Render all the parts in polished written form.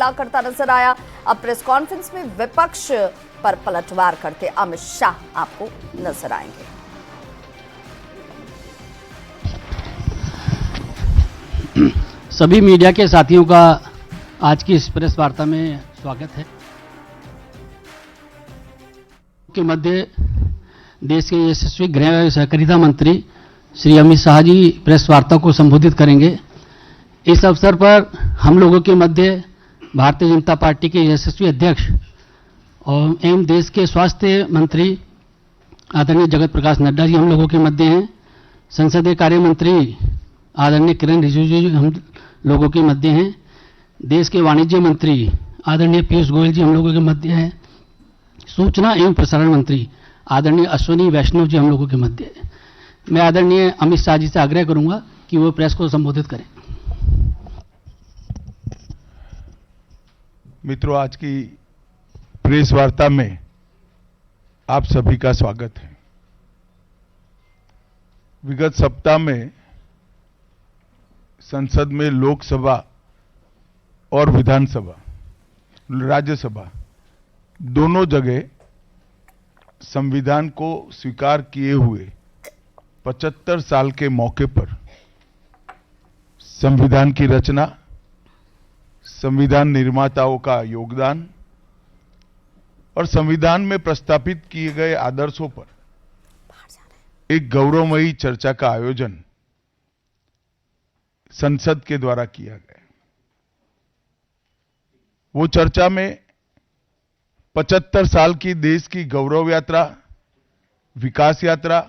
हमला करता नजर आया। अब प्रेस कॉन्फ्रेंस में विपक्ष पर पलटवार करते अमित शाह आपको नजर आएंगे। सभी मीडिया के साथियों का आज की इस प्रेस वार्ता में स्वागत है। के मध्य देश के यशस्वी गृह एवं सहकारिता मंत्री श्री अमित शाह जी प्रेस वार्ता को संबोधित करेंगे। इस अवसर पर हम लोगों के मध्य भारतीय जनता पार्टी के यशस्वी अध्यक्ष और एवं देश के स्वास्थ्य मंत्री आदरणीय जगत प्रकाश नड्डा जी हम लोगों के मध्य हैं। संसदीय कार्य मंत्री आदरणीय किरण रिजिजू जी हम लोगों के मध्य हैं। देश के वाणिज्य मंत्री आदरणीय पीयूष गोयल जी हम लोगों के मध्य हैं। सूचना एवं प्रसारण मंत्री आदरणीय अश्विनी वैष्णव जी हम लोगों के मध्य हैं। मैं आदरणीय अमित शाह जी से आग्रह करूंगा कि वो प्रेस को संबोधित करें। मित्रों, आज की प्रेस वार्ता में आप सभी का स्वागत है। विगत सप्ताह में संसद में लोकसभा और विधानसभा, राज्यसभा दोनों जगह संविधान को स्वीकार किए हुए 75 साल के मौके पर संविधान की रचना, संविधान निर्माताओं का योगदान और संविधान में प्रस्तावित किए गए आदर्शों पर एक गौरवमयी चर्चा का आयोजन संसद के द्वारा किया गया। वो चर्चा में 75 साल की देश की गौरव यात्रा, विकास यात्रा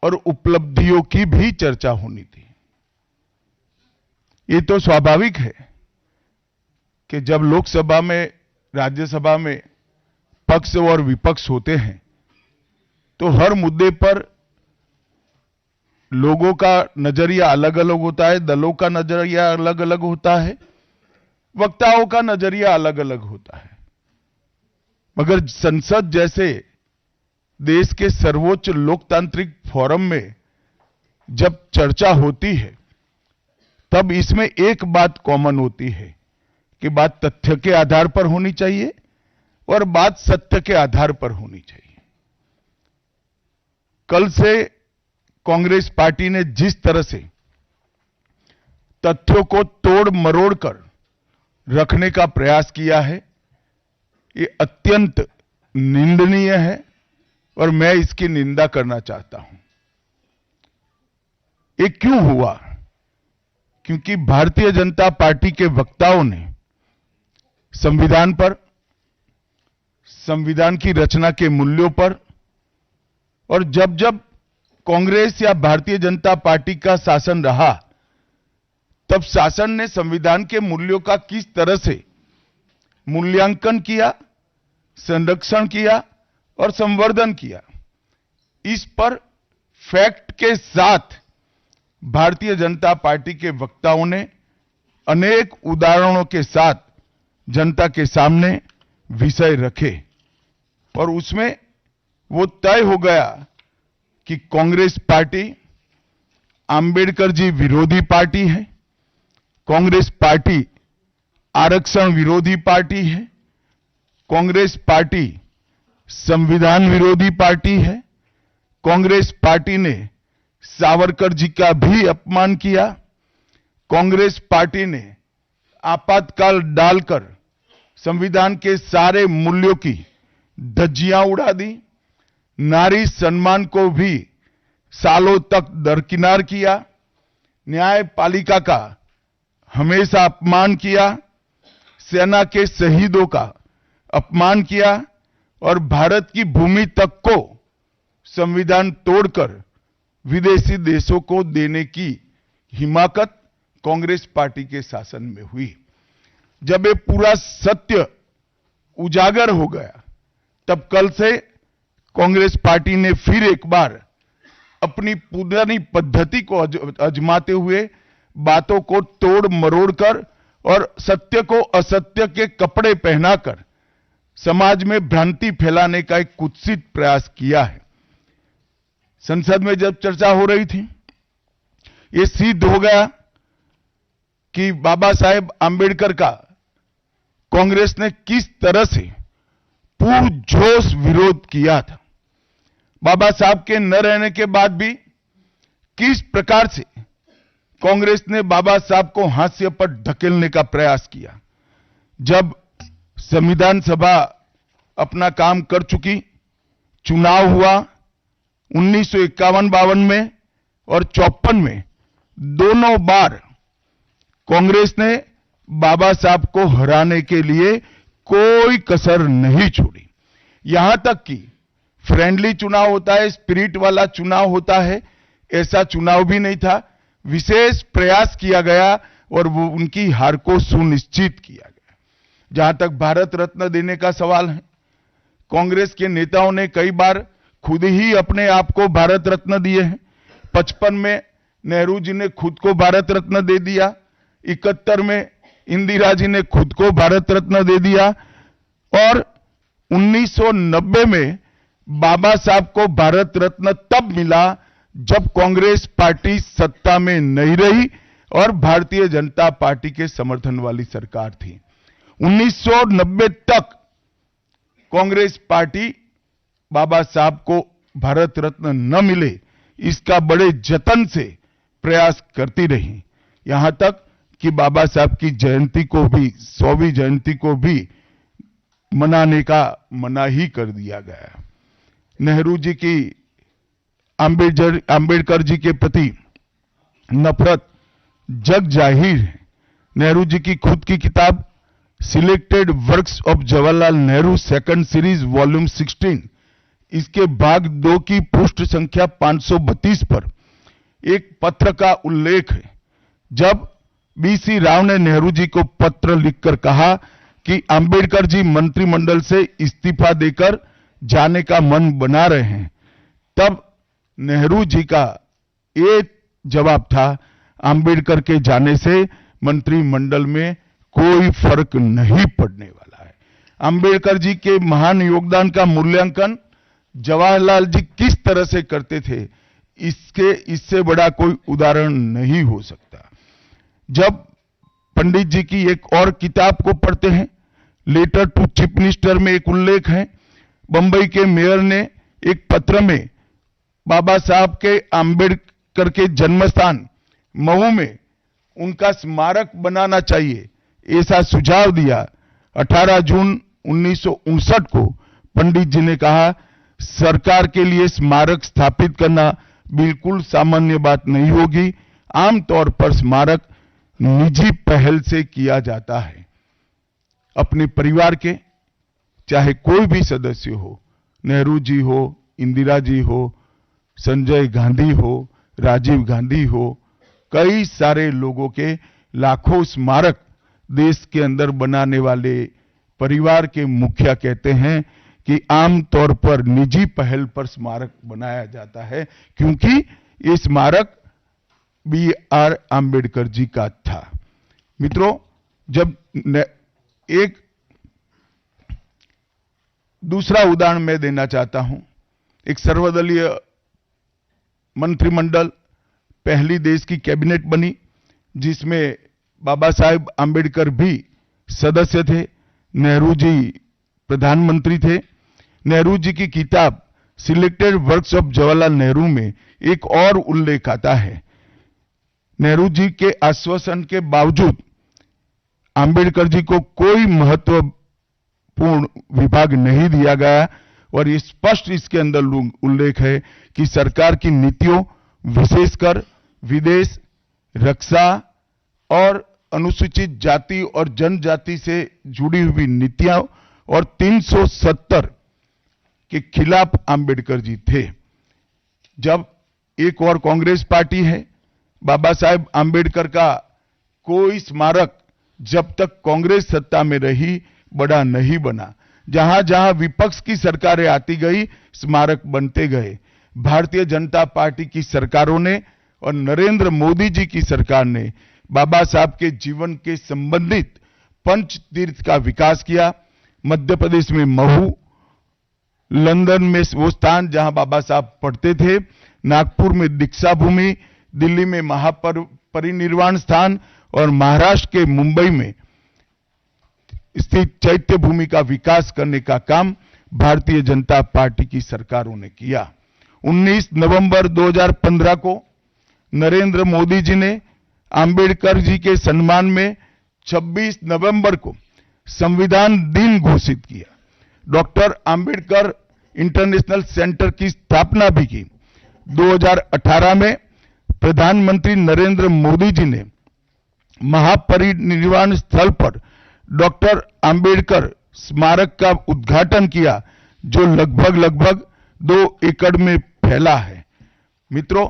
और उपलब्धियों की भी चर्चा होनी थी। ये तो स्वाभाविक है कि जब लोकसभा में, राज्यसभा में पक्ष और विपक्ष होते हैं तो हर मुद्दे पर लोगों का नजरिया अलग अलग होता है, दलों का नजरिया अलग अलग होता है, वक्ताओं का नजरिया अलग अलग होता है। मगर संसद जैसे देश के सर्वोच्च लोकतांत्रिक फोरम में जब चर्चा होती है तब इसमें एक बात कॉमन होती है कि बात तथ्य के आधार पर होनी चाहिए और बात सत्य के आधार पर होनी चाहिए। कल से कांग्रेस पार्टी ने जिस तरह से तथ्यों को तोड़ मरोड़ कर रखने का प्रयास किया है, ये अत्यंत निंदनीय है और मैं इसकी निंदा करना चाहता हूं। ये क्यों हुआ? क्योंकि भारतीय जनता पार्टी के वक्ताओं ने संविधान पर, संविधान की रचना के मूल्यों पर और जब जब कांग्रेस या भारतीय जनता पार्टी का शासन रहा तब शासन ने संविधान के मूल्यों का किस तरह से मूल्यांकन किया, संरक्षण किया और संवर्धन किया, इस पर फैक्ट के साथ भारतीय जनता पार्टी के वक्ताओं ने अनेक उदाहरणों के साथ जनता के सामने विषय रखे और उसमें वो तय हो गया कि कांग्रेस पार्टी आंबेडकर जी विरोधी पार्टी है, कांग्रेस पार्टी आरक्षण विरोधी पार्टी है, कांग्रेस पार्टी संविधान विरोधी पार्टी है, कांग्रेस पार्टी ने सावरकर जी का भी अपमान किया, कांग्रेस पार्टी ने आपातकाल डालकर संविधान के सारे मूल्यों की धज्जियां उड़ा दी, नारी सम्मान को भी सालों तक दरकिनार किया, न्यायपालिका का हमेशा अपमान किया, सेना के शहीदों का अपमान किया और भारत की भूमि तक को संविधान तोड़कर विदेशी देशों को देने की हिमाकत कांग्रेस पार्टी के शासन में हुई। जब ये पूरा सत्य उजागर हो गया तब कल से कांग्रेस पार्टी ने फिर एक बार अपनी पुरानी पद्धति को आजमाते हुए बातों को तोड़ मरोड़ कर और सत्य को असत्य के कपड़े पहनाकर समाज में भ्रांति फैलाने का एक कुत्सित प्रयास किया है। संसद में जब चर्चा हो रही थी, ये सिद्ध हो गया कि बाबा साहेब आंबेडकर का कांग्रेस ने किस तरह से पुरजोश विरोध किया था। बाबा साहब के न रहने के बाद भी किस प्रकार से कांग्रेस ने बाबा साहब को हाशिए पर ढकेलने का प्रयास किया। जब संविधान सभा अपना काम कर चुकी, चुनाव हुआ 1951-52 में और 54 में, दोनों बार कांग्रेस ने बाबा साहब को हराने के लिए कोई कसर नहीं छोड़ी। यहां तक कि फ्रेंडली चुनाव होता है, स्पिरिट वाला चुनाव होता है, ऐसा चुनाव भी नहीं था। विशेष प्रयास किया गया और वो उनकी हार को सुनिश्चित किया गया। जहां तक भारत रत्न देने का सवाल है, कांग्रेस के नेताओं ने कई बार खुद ही अपने आप को भारत रत्न दिए हैं। 55 में नेहरू जी ने खुद को भारत रत्न दे दिया, 71 में इंदिरा जी ने खुद को भारत रत्न दे दिया और 1990 में बाबा साहब को भारत रत्न तब मिला जब कांग्रेस पार्टी सत्ता में नहीं रही और भारतीय जनता पार्टी के समर्थन वाली सरकार थी। 1990 तक कांग्रेस पार्टी बाबा साहब को भारत रत्न न मिले इसका बड़े जतन से प्रयास करती रही, यहां तक कि बाबा साहब की जयंती को भी, 100वीं जयंती को भी मनाने का मना ही कर दिया गया। नेहरू जी की अंबेडकर जी के प्रति नफरत जग जाहिर है। नेहरू जी की खुद की किताब selected works of Jawaharlal Nehru second series volume 16, इसके भाग 2 की पृष्ठ संख्या 532 पर एक पत्र का उल्लेख है। जब बीसी राव ने नेहरू जी को पत्र लिखकर कहा कि अंबेडकर जी मंत्रिमंडल से इस्तीफा देकर जाने का मन बना रहे हैं, तब नेहरू जी का एक जवाब था, अंबेडकर के जाने से मंत्रिमंडल में कोई फर्क नहीं पड़ने वाला है। अंबेडकर जी के महान योगदान का मूल्यांकन जवाहरलाल जी किस तरह से करते थे, इससे बड़ा कोई उदाहरण नहीं हो सकता। जब पंडित जी की एक और किताब को पढ़ते हैं, लेटर टू चीफ मिनिस्टर में एक उल्लेख है, बंबई के मेयर ने एक पत्र में बाबा साहब के अंबेडकर के जन्मस्थान मऊ में उनका स्मारक बनाना चाहिए, ऐसा सुझाव दिया। 18 जून 1959 को पंडित जी ने कहा, सरकार के लिए स्मारक स्थापित करना बिल्कुल सामान्य बात नहीं होगी, आमतौर पर स्मारक निजी पहल से किया जाता है। अपने परिवार के चाहे कोई भी सदस्य हो, नेहरू जी हो, इंदिरा जी हो, संजय गांधी हो, राजीव गांधी हो, कई सारे लोगों के लाखों स्मारक देश के अंदर बनाने वाले परिवार के मुखिया कहते हैं कि आमतौर पर निजी पहल पर स्मारक बनाया जाता है, क्योंकि ये स्मारक B.R. आम्बेडकर जी का था। मित्रों, जब एक दूसरा उदाहरण मैं देना चाहता हूं, एक सर्वदलीय मंत्रिमंडल, पहली देश की कैबिनेट बनी जिसमें बाबा साहेब आम्बेडकर भी सदस्य थे, नेहरू जी प्रधानमंत्री थे। नेहरू जी की किताब selected works of Jawaharlal Nehru में एक और उल्लेख आता है, नेहरू जी के आश्वासन के बावजूद आम्बेडकर जी को कोई महत्वपूर्ण विभाग नहीं दिया गया और ये स्पष्ट इसके अंदर उल्लेख है कि सरकार की नीतियों, विशेषकर विदेश, रक्षा और अनुसूचित जाति और जनजाति से जुड़ी हुई नीतियां और 370 के खिलाफ आम्बेडकर जी थे। जब एक और कांग्रेस पार्टी है, बाबा साहेब आम्बेडकर का कोई स्मारक जब तक कांग्रेस सत्ता में रही बड़ा नहीं बना। जहां जहां विपक्ष की सरकारें आती गई, स्मारक बनते गए। भारतीय जनता पार्टी की सरकारों ने और नरेंद्र मोदी जी की सरकार ने बाबा साहब के जीवन के संबंधित पंच तीर्थ का विकास किया। मध्य प्रदेश में महू, लंदन में वो स्थान जहां बाबा साहब पढ़ते थे, नागपुर में दीक्षा भूमि, दिल्ली में महापरिनिर्वाण स्थान और महाराष्ट्र के मुंबई में स्थित चैत्य भूमि का विकास करने का काम भारतीय जनता पार्टी की सरकारों ने किया। 19 नवंबर 2015 को नरेंद्र मोदी जी ने अंबेडकर जी के सम्मान में 26 नवंबर को संविधान दिन घोषित किया। डॉक्टर अंबेडकर इंटरनेशनल सेंटर की स्थापना भी की। 2018 में प्रधानमंत्री नरेंद्र मोदी जी ने महापरिनिर्वाण स्थल पर डॉक्टर अंबेडकर स्मारक का उद्घाटन किया, जो लगभग 2 एकड़ में फैला है। मित्रों,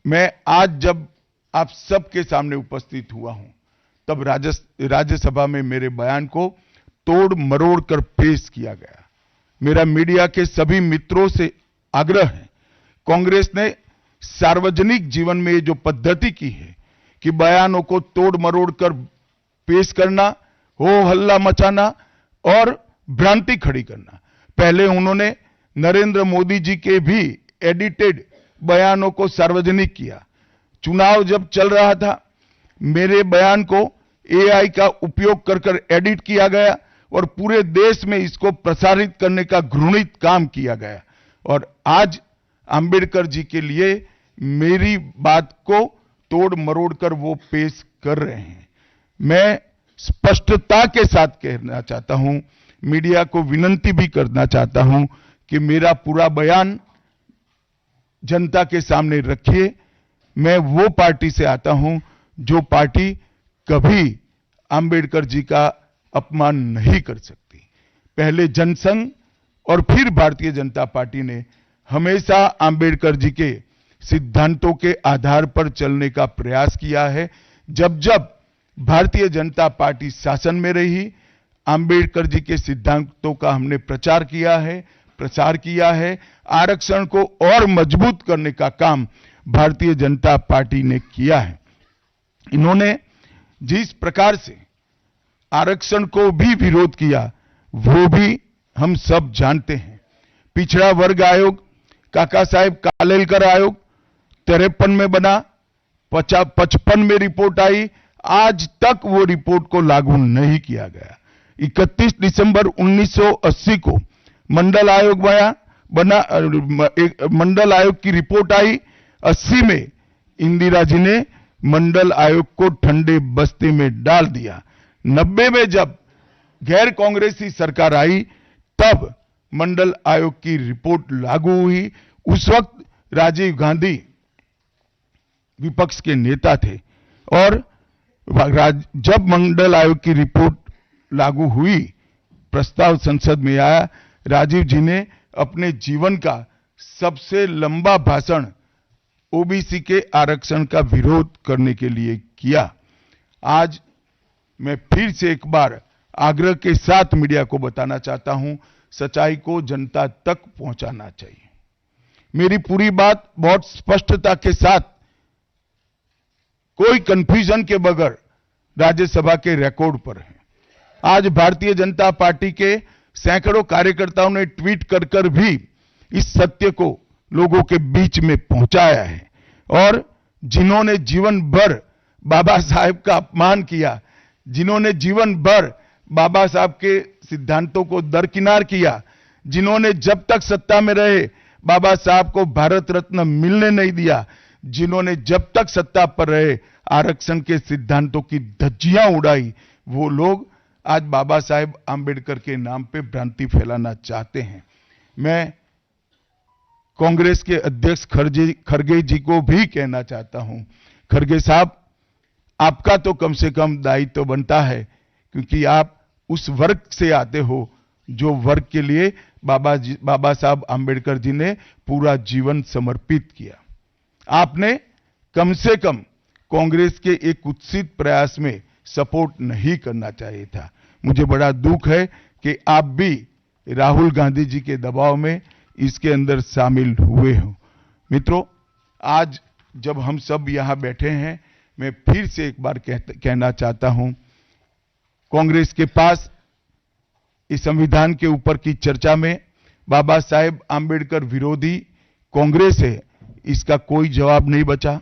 मैं आज जब आप सबके सामने उपस्थित हुआ हूं, तब राज्यसभा में मेरे बयान को तोड़ मरोड़ कर पेश किया गया। मेरा मीडिया के सभी मित्रों से आग्रह है, कांग्रेस ने सार्वजनिक जीवन में ये जो पद्धति की है कि बयानों को तोड़ मरोड़ कर पेश करना, हो हल्ला मचाना और भ्रांति खड़ी करना। पहले उन्होंने नरेंद्र मोदी जी के भी एडिटेड बयानों को सार्वजनिक किया। चुनाव जब चल रहा था, मेरे बयान को एआई का उपयोग कर एडिट किया गया और पूरे देश में इसको प्रसारित करने का घृणित काम किया गया। और आज अंबेडकर जी के लिए मेरी बात को तोड़ मरोड़ कर वो पेश कर रहे हैं। मैं स्पष्टता के साथ कहना चाहता हूं, मीडिया को विनती भी करना चाहता हूं कि मेरा पूरा बयान जनता के सामने रखिए। मैं वो पार्टी से आता हूं जो पार्टी कभी अंबेडकर जी का अपमान नहीं कर सकती। पहले जनसंघ और फिर भारतीय जनता पार्टी ने हमेशा अंबेडकर जी के सिद्धांतों के आधार पर चलने का प्रयास किया है। जब जब भारतीय जनता पार्टी शासन में रही, अंबेडकर जी के सिद्धांतों का हमने प्रसार किया है। आरक्षण को और मजबूत करने का काम भारतीय जनता पार्टी ने किया है। इन्होंने जिस प्रकार से आरक्षण को भी विरोध किया, वो भी हम सब जानते हैं। पिछड़ा वर्ग आयोग, काका साहेब कालेलकर आयोग 53 में बना, 55 में रिपोर्ट आई, आज तक वो रिपोर्ट को लागू नहीं किया गया। 31 दिसंबर 1980 को मंडल आयोग बना, मंडल आयोग की रिपोर्ट आई। 80 में इंदिरा जी ने मंडल आयोग को ठंडे बस्ते में डाल दिया। 90 में जब गैर कांग्रेसी सरकार आई, तब मंडल आयोग की रिपोर्ट लागू हुई। उस वक्त राजीव गांधी विपक्ष के नेता थे और जब मंडल आयोग की रिपोर्ट लागू हुई, प्रस्ताव संसद में आया, राजीव जी ने अपने जीवन का सबसे लंबा भाषण ओबीसी के आरक्षण का विरोध करने के लिए किया। आज मैं फिर से एक बार आग्रह के साथ मीडिया को बताना चाहता हूं, सच्चाई को जनता तक पहुंचाना चाहिए। मेरी पूरी बात बहुत स्पष्टता के साथ, कोई कंफ्यूजन के बगैर राज्यसभा के रिकॉर्ड पर है। आज भारतीय जनता पार्टी के सैकड़ों कार्यकर्ताओं ने ट्वीट कर भी इस सत्य को लोगों के बीच में पहुंचाया है। और जिन्होंने जीवन भर बाबा साहेब का अपमान किया, जिन्होंने जीवन भर बाबा साहब के सिद्धांतों को दरकिनार किया, जिन्होंने जब तक सत्ता में रहे बाबा साहब को भारत रत्न मिलने नहीं दिया, जिन्होंने जब तक सत्ता पर रहे आरक्षण के सिद्धांतों की धज्जियां उड़ाई, वो लोग आज बाबा साहेब आंबेडकर के नाम पे भ्रांति फैलाना चाहते हैं। मैं कांग्रेस के अध्यक्ष खड़गे जी को भी कहना चाहता हूं, खड़गे साहब, आपका तो कम से कम दायित्व बनता है, क्योंकि आप उस वर्ग से आते हो जो वर्ग के लिए बाबा साहब आंबेडकर जी ने पूरा जीवन समर्पित किया। आपने कम से कम कांग्रेस के एक कुत्सित प्रयास में सपोर्ट नहीं करना चाहिए था। मुझे बड़ा दुख है कि आप भी राहुल गांधी जी के दबाव में इसके अंदर शामिल हुए हो। मित्रों, आज जब हम सब यहां बैठे हैं, मैं फिर से एक बार कहना चाहता हूं, कांग्रेस के पास इस संविधान के ऊपर की चर्चा में बाबा साहेब आंबेडकर विरोधी कांग्रेस है, इसका कोई जवाब नहीं बचा।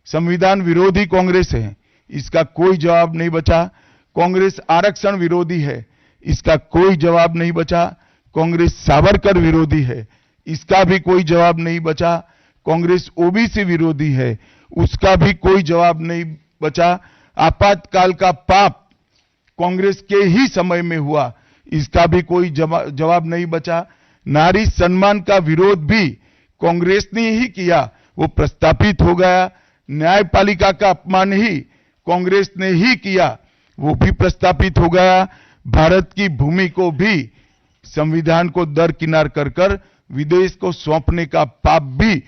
संविधान विरोधी कांग्रेस है, इसका कोई जवाब नहीं बचा। कांग्रेस आरक्षण विरोधी है, इसका कोई जवाब नहीं बचा। कांग्रेस सावरकर विरोधी है, इसका भी कोई जवाब नहीं बचा। कांग्रेस ओबीसी विरोधी है, उसका भी कोई जवाब नहीं बचा। आपातकाल का पाप कांग्रेस के ही समय में हुआ, इसका भी कोई जवाब नहीं बचा। नारी सम्मान का विरोध भी कांग्रेस ने ही किया, वो प्रस्तापित हो गया। न्यायपालिका का अपमान ही कांग्रेस ने ही किया, वो भी प्रस्तापित हो गया। भारत की भूमि को भी संविधान को दरकिनार कर विदेश को सौंपने का पाप भी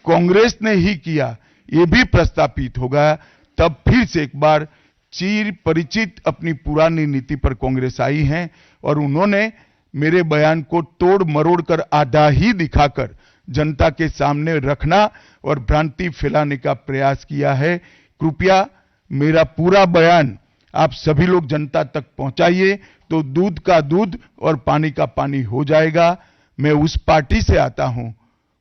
कांग्रेस ने ही किया, ये भी प्रस्तापित हो गया। तब फिर से एक बार चिर परिचित अपनी पुरानी नीति पर कांग्रेस आई है और उन्होंने मेरे बयान को तोड़ मरोड़ कर आधा ही दिखाकर जनता के सामने रखना और भ्रांति फैलाने का प्रयास किया है। कृपया मेरा पूरा बयान आप सभी लोग जनता तक पहुंचाइए, तो दूध का दूध और पानी का पानी हो जाएगा। मैं उस पार्टी से आता हूं,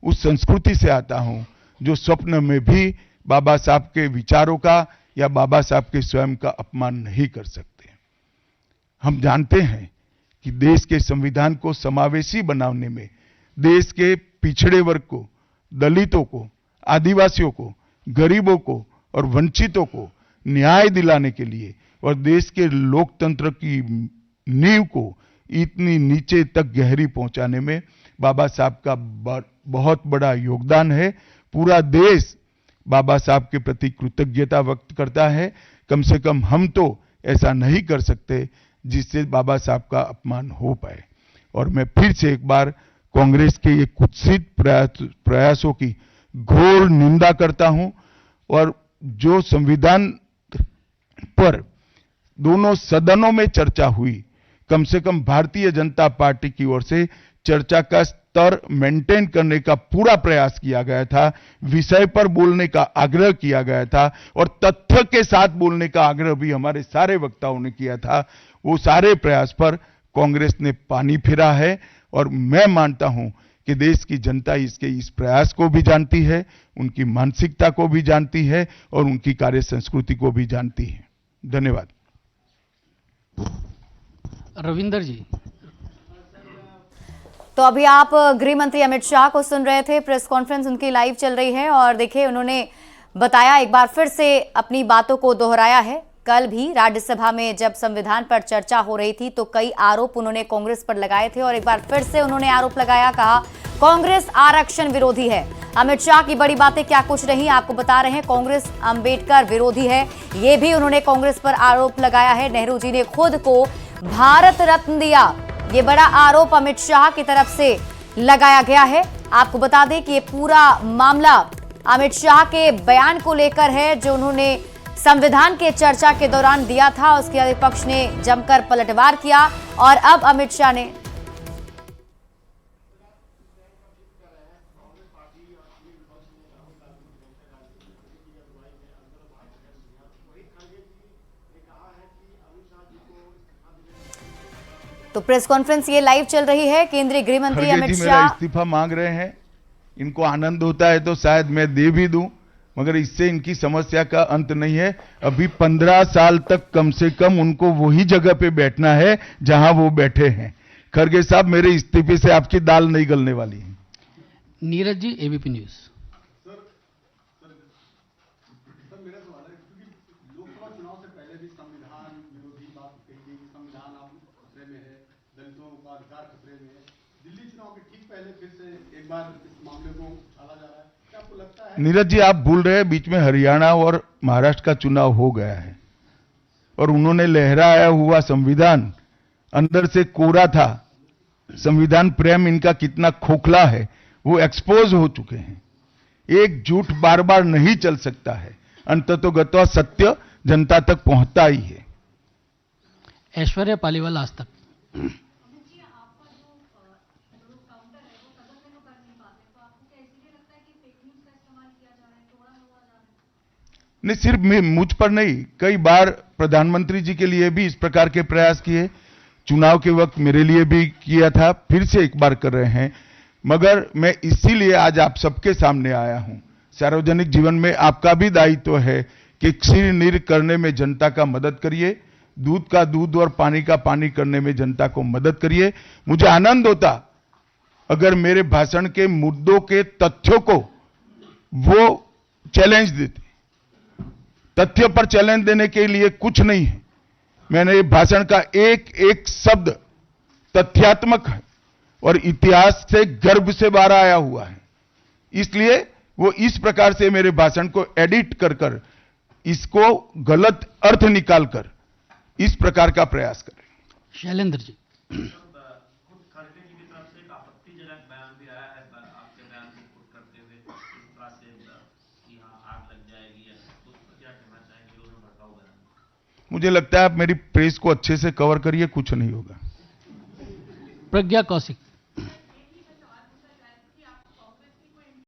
उस संस्कृति से आता हूं, जो स्वप्न में भी बाबा साहब के विचारों का या बाबा साहब के स्वयं का अपमान नहीं कर सकते। हम जानते हैं कि देश के संविधान को समावेशी बनाने में देश के पिछड़े वर्ग को, दलितों को, आदिवासियों को, गरीबों को और वंचितों को न्याय दिलाने के लिए और देश के लोकतंत्र की नींव को इतनी नीचे तक गहरी पहुंचाने में बाबा साहब का बहुत बड़ा योगदान है। पूरा देश बाबा साहब के प्रति कृतज्ञता व्यक्त करता है। कम से कम हम तो ऐसा नहीं कर सकते जिससे बाबा साहब का अपमान हो पाए। और मैं फिर से एक बार कांग्रेस के ये कुत्सित प्रयासों की घोर निंदा करता हूं और जो संविधान पर दोनों सदनों में चर्चा हुई, कम से कम भारतीय जनता पार्टी की ओर से चर्चा का स्तर मेंटेन करने का पूरा प्रयास किया गया था, विषय पर बोलने का आग्रह किया गया था और तथ्य के साथ बोलने का आग्रह भी हमारे सारे वक्ताओं ने किया था। वो सारे प्रयास पर कांग्रेस ने पानी फिरा है और मैं मानता हूं कि देश की जनता इसके इस प्रयास को भी जानती है, उनकी मानसिकता को भी जानती है और उनकी कार्य संस्कृति को भी जानती है। धन्यवाद। रविंदर जी। तो अभी आप गृह मंत्री अमित शाह को सुन रहे थे, प्रेस कॉन्फ्रेंस उनकी लाइव चल रही है और देखिए उन्होंने बताया, एक बार फिर से अपनी बातों को दोहराया है। कल भी राज्यसभा में जब संविधान पर चर्चा हो रही थी तो कई आरोप उन्होंने कांग्रेस पर लगाए थे और एक बार फिर से उन्होंने आरोप लगाया, कहा कांग्रेस आरक्षण विरोधी है। अमित शाह की बड़ी बातें क्या कुछ रही आपको बता रहे हैं। कांग्रेस अंबेडकर विरोधी है, ये भी उन्होंने कांग्रेस पर आरोप लगाया है। नेहरू जी ने खुद को भारत रत्न दिया, ये बड़ा आरोप अमित शाह की तरफ से लगाया गया है। आपको बता दें कि ये पूरा मामला अमित शाह के बयान को लेकर है जो उन्होंने संविधान के चर्चा के दौरान दिया था। उसके विपक्ष ने जमकर पलटवार किया और अब अमित शाह ने तो प्रेस कॉन्फ्रेंस ये लाइव चल रही है। केंद्रीय गृह मंत्री अमित शाह इस्तीफा मांग रहे हैं। इनको आनंद होता है तो शायद मैं दे भी दूं, मगर इससे इनकी समस्या का अंत नहीं है। अभी 15 साल तक कम से कम उनको वही जगह पे बैठना है जहां वो बैठे हैं। खरगे साहब, मेरे इस्तीफे से आपकी दाल नहीं गलने वाली है। Neeraj ji, ABP news. नीरज जी, आप भूल रहे हैं, बीच में हरियाणा और महाराष्ट्र का चुनाव हो गया है और उन्होंने लहराया हुआ संविधान अंदर से कोरा था। संविधान प्रेम इनका कितना खोखला है वो एक्सपोज हो चुके हैं। एक झूठ बार बार नहीं चल सकता है, अंततोगत्वा सत्य जनता तक पहुंचता ही है। ऐश्वर्या पालीवाल, आज तक। नहीं, सिर्फ मुझ पर नहीं, कई बार प्रधानमंत्री जी के लिए भी इस प्रकार के प्रयास किए, चुनाव के वक्त मेरे लिए भी किया था, फिर से एक बार कर रहे हैं। मगर मैं इसीलिए आज आप सबके सामने आया हूं। सार्वजनिक जीवन में आपका भी दायित्व है कि क्षीर नीर करने में जनता का मदद करिए। दूध का दूध और पानी का पानी करने में जनता को मदद करिए। मुझे आनंद होता अगर मेरे भाषण के मुद्दों के तथ्यों को वो चैलेंज देते। तथ्य पर चैलेंज देने के लिए कुछ नहीं है। मैंने भाषण का एक एक शब्द तथ्यात्मक है और इतिहास से गर्भ से बाहर आया हुआ है, इसलिए वो इस प्रकार से मेरे भाषण को एडिट कर कर इसको गलत अर्थ निकालकर इस प्रकार का प्रयास करें। शैलेंद्र जी, खुद खड़गे जी की तरफ से एक आपत्तिजनक बयान भी आया है आपके बयान को कोट करते हुए इस तरह से कि हाँ आग लग जाएगी, या उस पर क्या कहना चाहेंगे? उन्होंने भड़काऊ बयान। मुझे लगता है आप मेरी प्रेस को अच्छे से कवर करिए, कुछ नहीं होगा। प्रज्ञा कौशिक।